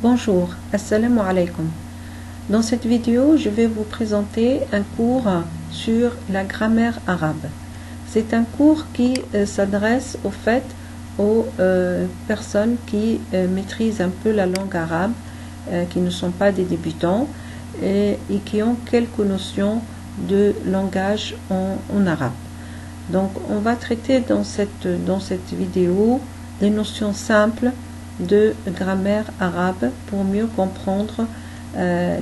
Bonjour, assalamu alaikum. Dans cette vidéo, je vais vous présenter un cours sur la grammaire arabe. C'est un cours qui s'adresse au fait aux personnes qui maîtrisent un peu la langue arabe, qui ne sont pas des débutants et qui ont quelques notions de langage en arabe. Donc on va traiter dans cette vidéo des notions simples de grammaire arabe pour mieux comprendre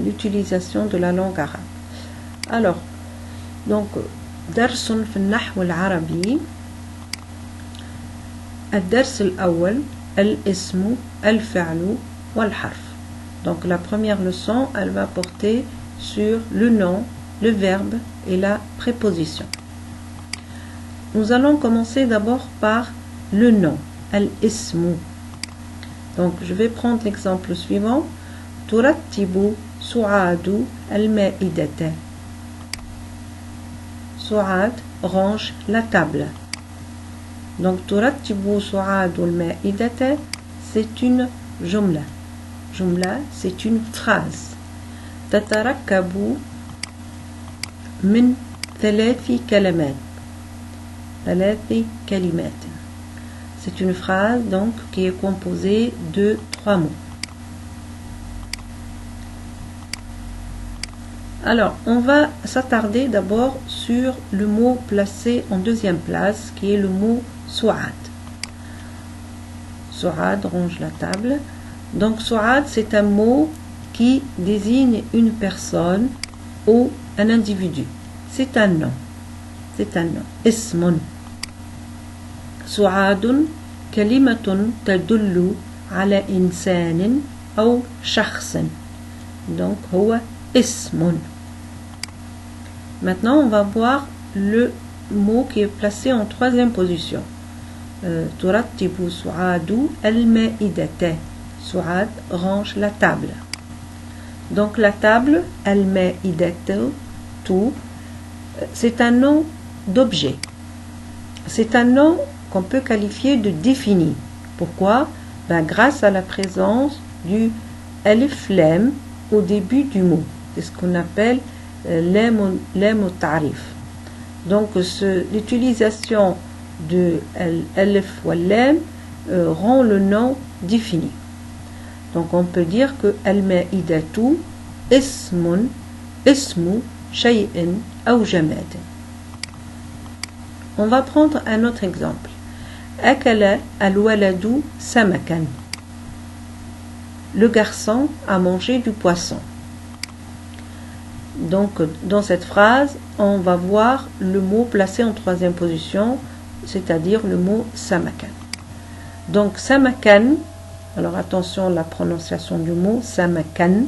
l'utilisation de la langue arabe. Alors, donc, درس في النحو العربي. الدرس الأول الاسم الفعل والحرف. Donc la première leçon, elle va porter sur le nom, le verbe et la préposition. Nous allons commencer d'abord par le nom, al-ismu. Donc je vais prendre l'exemple suivant. ترتب سعاد المائدة. سعاد range la table. Donc ترتب سعاد المائدة, c'est une jumla. Jumla, c'est une phrase. تتركب من ثلاث كلمات. ثلاث كلمات. C'est une phrase donc qui est composée de 3 mots. Alors, on va s'attarder d'abord sur le mot placé en deuxième place, qui est le mot Souad. Souad range la table. Donc, Souad, c'est un mot qui désigne une personne ou un individu. C'est un nom. C'est un nom. Ismun. سعاد كلمة تدل على إنسان أو شخص. Donc هو اسم. Maintenant on va voir le mot qui est placé en troisième position. ترتب سعاد المائدة. سعاد range la table. Donc la table المائدة, tout, c'est un nom d'objet. C'est un nom qu'on peut qualifier de défini. Pourquoi? Grâce à la présence du alif lam au début du mot. C'est ce qu'on appelle lam au tarif. Donc l'utilisation de l'alif ou lam rend le nom défini. Donc on peut dire que al-ma'idatu ismu shay'in aw jamad. On va prendre un autre exemple. أكل الولد سمكا. Le garçon a mangé du poisson. Donc dans cette phrase, on va voir le mot placé en troisième position, c'est-à-dire le mot samakan. Donc samakan, alors attention à la prononciation du mot, samakan,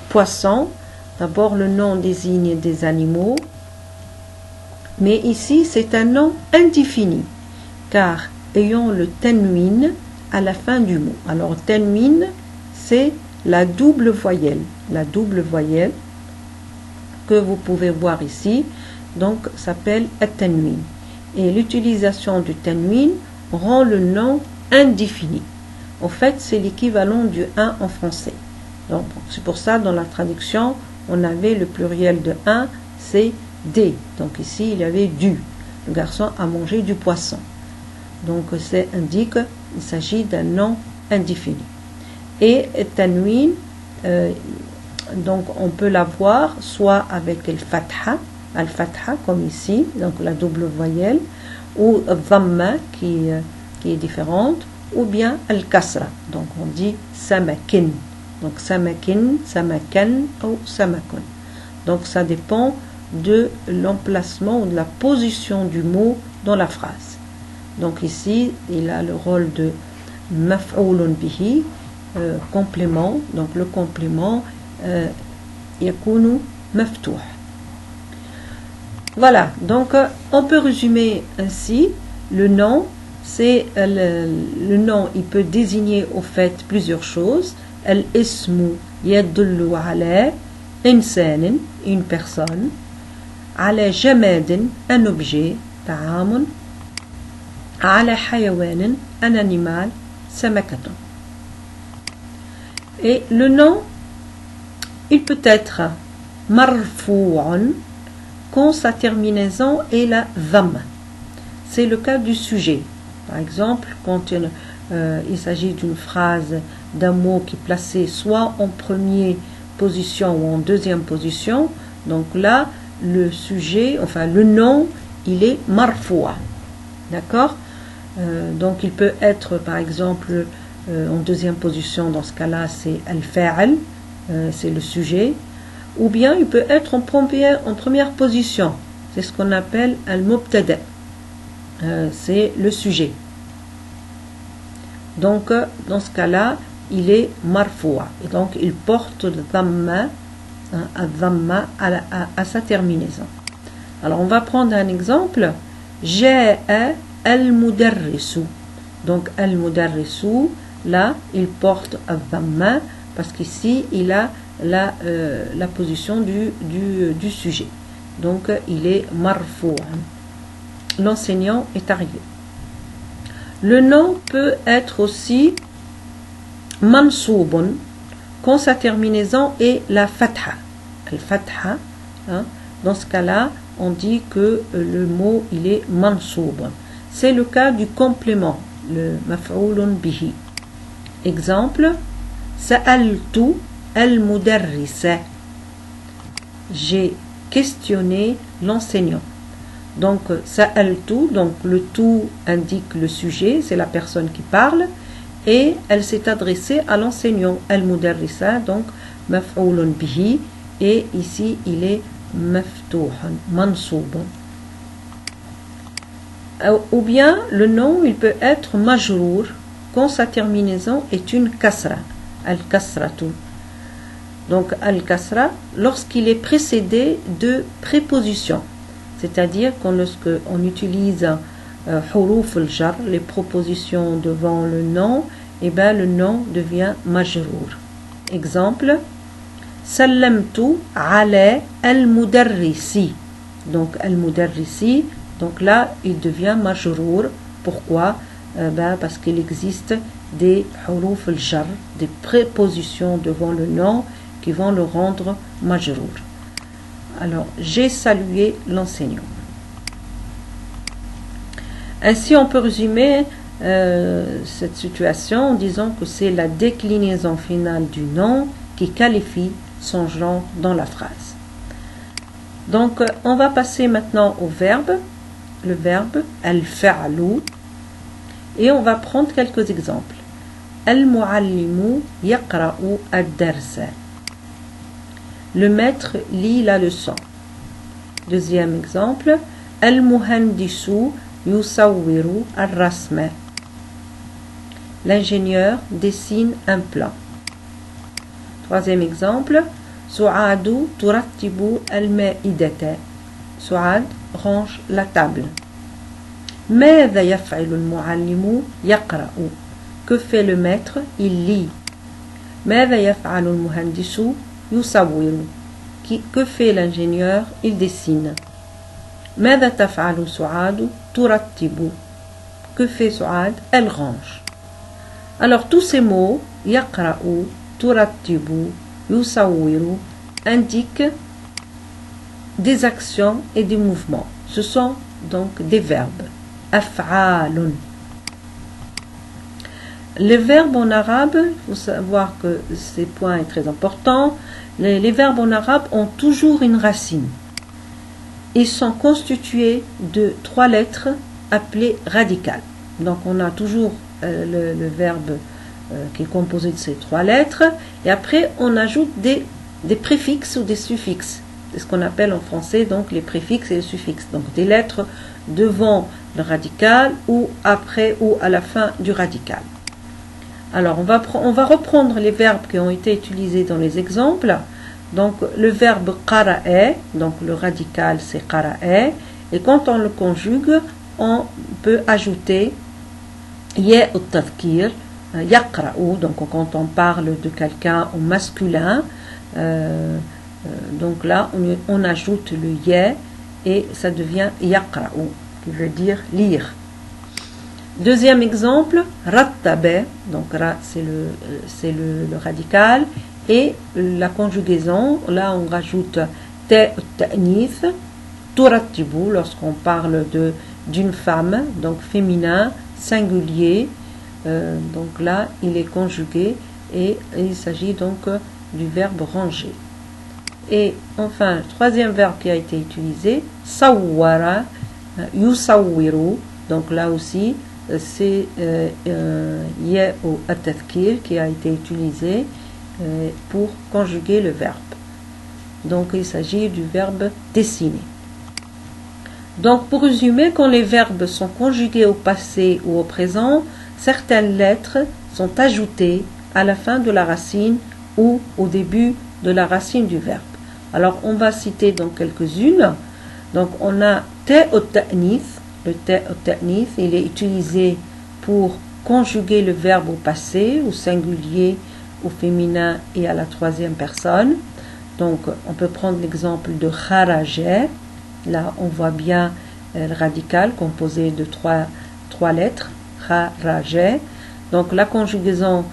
poisson. D'abord le nom désigne des animaux, mais ici c'est un nom indéfini, car ayant le tanwin à la fin du mot. Alors tanwin, c'est la double voyelle. La double voyelle que vous pouvez voir ici, donc s'appelle at-tanwin. Et l'utilisation du tanwin rend le nom indéfini. En fait, c'est l'équivalent du 1 en français. Donc c'est pour ça dans la traduction, on avait le pluriel de 1, c'est des. Donc ici, il y avait du. Le garçon a mangé du poisson. Donc ça indique qu'il s'agit d'un nom indéfini. Et tanwin, donc on peut l'avoir soit avec al-fatha comme ici, donc la double voyelle, ou dhamma qui est différente, ou bien al-kasra. Donc on dit samakin. Donc samakin, samakan ou samakun. Donc ça dépend de l'emplacement ou de la position du mot dans la phrase. Donc ici, il a le rôle de maf'oulun bihi, complément. Donc le complément yakunu maftouh. Voilà, donc on peut résumer ainsi le nom. C'est le nom, il peut désigner au fait plusieurs choses. Al-ismu yadullu ala insanin, une personne. على جماد, un objet, طعام. على حيوان, un animal, سمكة. Et le nom, il peut être marfou'un quand sa terminaison est la dhamma. C'est le cas du sujet. Par exemple, quand il s'agit d'une phrase, d'un mot qui est placé soit en première position ou en deuxième position, donc là, le sujet, enfin le nom, il est marfoua. D'accord? Donc il peut être, par exemple, en deuxième position, dans ce cas-là, c'est al-fa'al, c'est le sujet. Ou bien il peut être en première position. C'est ce qu'on appelle al-mubtada. C'est le sujet. Donc, dans ce cas-là, il est marfoua. Et donc, il porte le dhamma, à sa terminaison. Alors, on va prendre un exemple. Ja'a al-mudarrisu. Donc, al-mudarrisu, là, il porte le dhamma parce qu'ici, il a la position du sujet. Donc, il est marfoua. L'enseignant est arrivé. Le nom peut être aussi mansoubun quand sa terminaison est la fatha. Al-fatha, hein, dans ce cas-là, on dit que le mot il est mansoubun. C'est le cas du complément, le maf'oulun bihi. Exemple, sa'altu al-mudarrisa. J'ai questionné l'enseignant. Donc, sa'altu, donc le tout indique le sujet, c'est la personne qui parle, et elle s'est adressée à l'enseignant, al-mudarrisa, donc maf'oulun bihi, et ici il est maftouhan, mansoubun. Ou bien le nom, il peut être majrour quand sa terminaison est une kasra, al-kasratu. Donc, al-kasra, lorsqu'il est précédé de prépositions. C'est-à-dire qu'on lorsqu'on utilise huruf al-jar, les propositions devant le nom, et bien le nom devient majrour. Exemple, sallamtu ala al-mudarrisi. Donc al-mudarrisi, donc là il devient majrour. Pourquoi? Parce qu'il existe des huruf al-jar, des prépositions devant le nom qui vont le rendre majrour. Alors, j'ai salué l'enseignant. Ainsi, on peut résumer cette situation en disant que c'est la déclinaison finale du nom qui qualifie son genre dans la phrase. Donc, on va passer maintenant au verbe, le verbe al-fa'lu, et on va prendre quelques exemples. Al-muallimu yaqra'u ad-darsa. Le maître lit la leçon. Deuxième exemple, al-muhandisu yusawwiru ar-rasma. L'ingénieur dessine un plan. Troisième exemple, Su'adu turattibu al-ma'idata. Su'ad range la table. Madha yaf'alu al-muallimu yaqra'u. Que fait le maître? Il lit. Madha yaf'alu al-muhandisu yusawwiru. Que fait l'ingénieur? Il dessine. Madha taf'alu Su'adu turattibu. Que fait Su'ad? Elle range. Alors tous ces mots, yaqra'u, turattibu, yusawwiru, indiquent des actions et des mouvements. Ce sont donc des verbes. Af'alun. Les verbes en arabe, il faut savoir que ce point est très important, les verbes en arabe ont toujours une racine. Ils sont constitués de 3 lettres appelées radicales. Donc on a toujours le verbe qui est composé de ces 3 lettres, et après on ajoute des préfixes ou des suffixes. C'est ce qu'on appelle en français donc les préfixes et les suffixes. Donc des lettres devant le radical ou après ou à la fin du radical. Alors on va reprendre les verbes qui ont été utilisés dans les exemples. Donc le verbe qara'a, donc le radical c'est qara'a, et quand on le conjugue, on peut ajouter ya au tadhkir, yaqra'u, donc quand on parle de quelqu'un au masculin, donc là on ajoute le ya et ça devient yaqra'u, qui veut dire lire. Deuxième exemple, rattabe, donc ra c'est le radical, et la conjugaison, là on rajoute ta ta'nith, turattibu lorsqu'on parle d'une femme, donc féminin, singulier, donc là il est conjugué et il s'agit donc du verbe ranger. Et enfin, troisième verbe qui a été utilisé, sawwara, yusawwiru, donc là aussi c'est ya ou at-tadhkir qui a été utilisé pour conjuguer le verbe. Donc il s'agit du verbe dessiner. Donc pour résumer, quand les verbes sont conjugués au passé ou au présent, certaines lettres sont ajoutées à la fin de la racine ou au début de la racine du verbe. Alors on va citer donc quelques-unes. Donc on a ta au ta'nith. Le ta au ta'nith, il est utilisé pour conjuguer le verbe au passé, au singulier, au féminin et à la troisième personne. Donc on peut prendre l'exemple de kharaja. Là on voit bien le radical composé de trois lettres, kharaja. Donc la conjugaison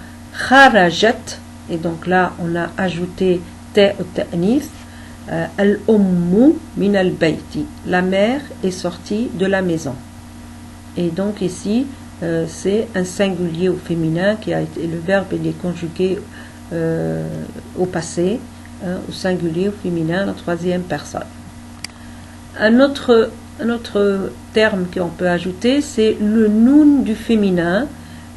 kharajat, et donc là on a ajouté ta au ta'nith. Al-ummu min al-bayti, la mère est sortie de la maison. Et donc ici c'est un singulier au féminin qui a été, le verbe il est conjugué au passé, au singulier au féminin, la troisième personne. Un autre terme qu'on peut ajouter, c'est le noun du féminin,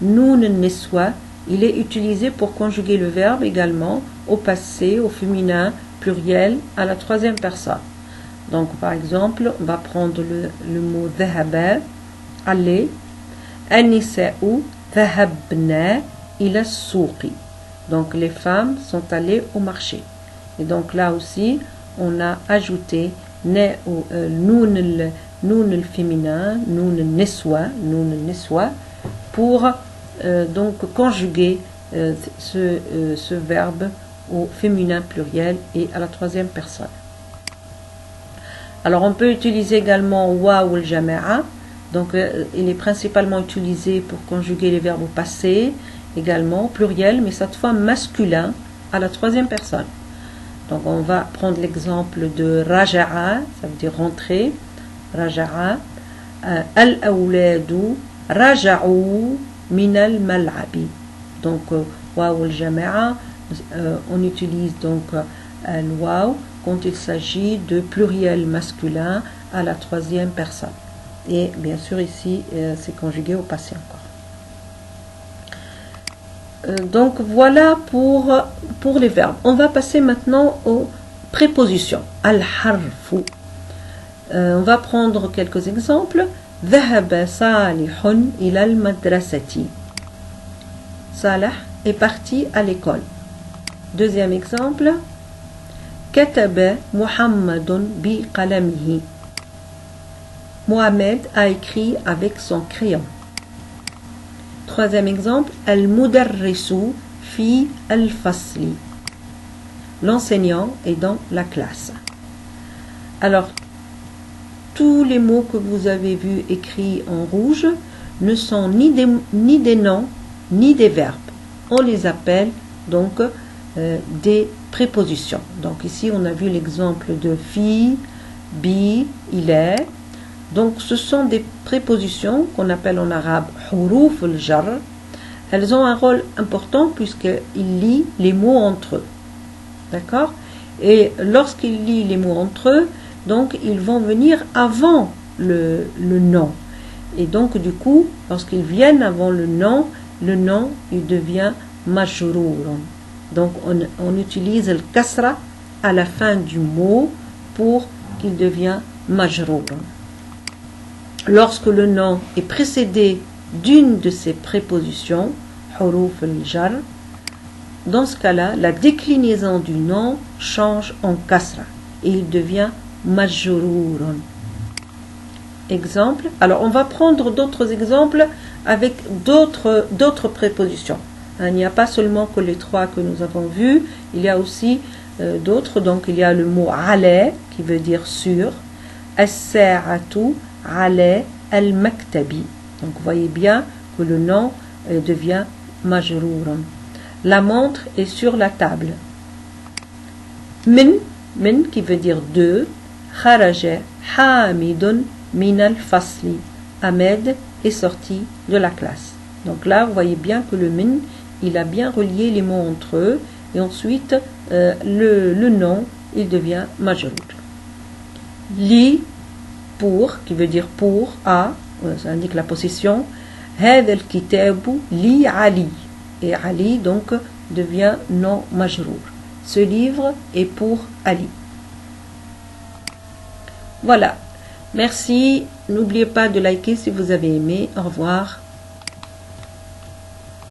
noun niswa. Il est utilisé pour conjuguer le verbe également au passé, au féminin, pluriel, à la troisième personne. Donc par exemple, on va prendre le mot dhahaba, aller, an-nisa'u dhahabna ila as-souqi. Donc les femmes sont allées au marché. Et donc là aussi, on a ajouté noun le féminin, noun le niswa, pour donc conjuguer ce verbe au féminin pluriel et à la troisième personne. Alors on peut utiliser également waw al-jama'a. Donc il est principalement utilisé pour conjuguer les verbes au passé, également pluriel, mais cette fois masculin à la troisième personne. Donc on va prendre l'exemple de raja'a, ça veut dire rentrer, raja'a, al-awladu raja'u min al-mal'abi. Donc waw al-jama'a, on utilise donc le waw quand il s'agit de pluriel masculin à la troisième personne. Et bien sûr ici c'est conjugué au passé encore. Donc voilà pour les verbes. On va passer maintenant aux prépositions. Al-harfu. On va prendre quelques exemples. Dhahaba salihun ila al-madrasati. Salah est parti à l'école. Deuxième exemple. Kataba Muhammadun bi qalamihi. Mohamed a écrit avec son crayon. Troisième exemple, al-mudarrisu fi al-fasli. L'enseignant est dans la classe. Alors, tous les mots que vous avez vus écrits en rouge ne sont ni des noms ni des verbes. On les appelle donc des prépositions. Donc ici, on a vu l'exemple de fi, bi, il est. Donc ce sont des prépositions qu'on appelle en arabe huruf al-jar. Elles ont un rôle important puisqu'ils lient les mots entre eux. D'accord? Et lorsqu'ils lient les mots entre eux, donc ils vont venir avant le nom. Et donc du coup, lorsqu'ils viennent avant le nom il devient majrourun. Donc on utilise le kasra à la fin du mot pour qu'il devienne majrourun. Lorsque le nom est précédé d'une de ces prépositions, huruf al-jar, dans ce cas-là, la déclinaison du nom change en kasra et il devient majrourun. Exemple. Alors, on va prendre d'autres exemples avec d'autres prépositions. Il n'y a pas seulement que les trois que nous avons vus, il y a aussi d'autres. Donc, il y a le mot ala qui veut dire sur, as-sa'atu ala al-maktabi. Donc vous voyez bien que le nom devient majrouran. La montre est sur la table. Min qui veut dire de. Kharaja Hamidun min al-fasli. Ahmed est sorti de la classe. Donc là, vous voyez bien que le min, il a bien relié les mots entre eux. Et ensuite, le nom, il devient majrour. Li, pour, qui veut dire pour, à, ça indique la possession. Hada al-kitabu li Ali. Et Ali, donc, devient nom majrour. Ce livre est pour Ali. Voilà. Merci. N'oubliez pas de liker si vous avez aimé. Au revoir.